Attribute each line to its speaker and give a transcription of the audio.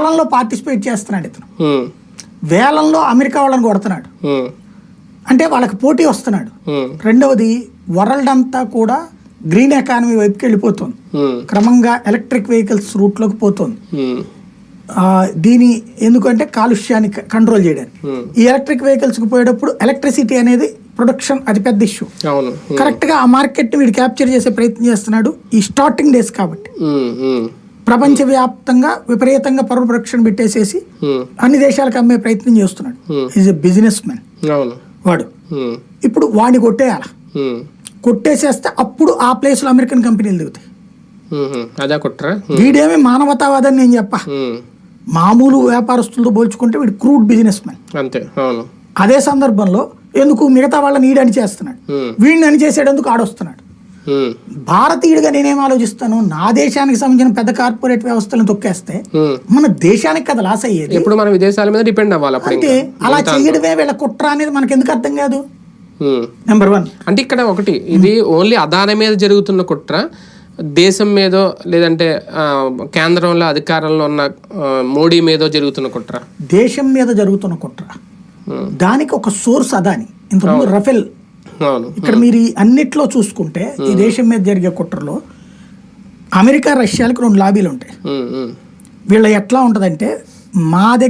Speaker 1: వేలంలో పార్టిసిపేట్ చేస్తున్నాడు ఇతను. వేలంలో అమెరికా వాళ్ళని కొడుతున్నాడు అంటే వాళ్ళకి పోటీ వస్తున్నాడు. రెండవది వరల్డ్ అంతా కూడా గ్రీన్ ఎకానమీ వైపుకి వెళ్ళిపోతుంది, క్రమంగా ఎలక్ట్రిక్ వెహికల్స్ రూట్లోకి పోతుంది. దీని ఎందుకంటే కాలుష్యాన్ని కంట్రోల్ చేయడానికి. ఈ ఎలక్ట్రిక్ వెహికల్స్కి పోయేటప్పుడు ఎలక్ట్రిసిటీ అనేది ప్రొడక్షన్ అతిపెద్ద ఇష్యూ. కరెక్ట్గా ఆ మార్కెట్ని వీడు క్యాప్చర్ చేసే ప్రయత్నం చేస్తున్నాడు ఈ స్టార్టింగ్ డేస్ కాబట్టి. ప్రపంచవ్యాప్తంగా విపరీతంగా పవర్ ప్రొడక్షన్ పెట్టేసేసి అన్ని దేశాలకు అమ్మే ప్రయత్నం చేస్తున్నాడు. ఈజ్ ఎ బిజినెస్ మ్యాన్ వాడు. ఇప్పుడు వాడిని కొట్టేయాల, కొట్టేసేస్తే అప్పుడు ఆ ప్లేస్ లో అమెరికన్ కంపెనీలు దిగుతాయి. వీడేమి మానవతావాదని నేను చెప్పా, మామూలు వ్యాపారస్తులతో పోల్చుకుంటే వీడు క్రూడ్ బిజినెస్ మ్యాన్
Speaker 2: అంతే.
Speaker 1: అదే సందర్భంలో ఎందుకు మిగతా వాళ్ళని ఈడని చేస్తున్నాడు, వీడిని అని చేసేటందుకు ఆడొస్తున్నాడు. భారతీయుడిగా నేనేం ఆలోచిస్తాను, నా దేశానికి సంబంధించిన పెద్ద కార్పొరేట్ వ్యవస్థలను తొక్కేస్తే మన దేశానికి కదా లాస్ అయ్యేది.
Speaker 2: ఇప్పుడు మనం విదేశాల మీద డిపెండ్ అవ్వాలి.
Speaker 1: అంటే అలా చేయడమే వీళ్ళ కుట్ర అనేది మనకి ఎందుకు అర్థం కాదు. నెంబర్ 1
Speaker 2: అంటే ఇక్కడ ఒకటి, ఇది ఓన్లీ అదాని మీద జరుగుతున్న కుట్ర, దేశం మీదో లేదంటే కేంద్రంలో అధికారంలో ఉన్న మోడీ మీదో జరుగుతున్న కుట్ర.
Speaker 1: దేశం మీద జరుగుతున్న కుట్ర, దానికి ఒక సోర్స్ అదాని. ఇంతకుముందు రఫేల్. ఇక్కడ మీరు అన్నిట్లో చూసుకుంటే ఈ దేశం మీద జరిగే కుట్రలో అమెరికా రష్యాలకు 2 లాబీలు ఉంటాయి. వీళ్ళ ఎట్లా ఉంటదంటే మా దగ్గర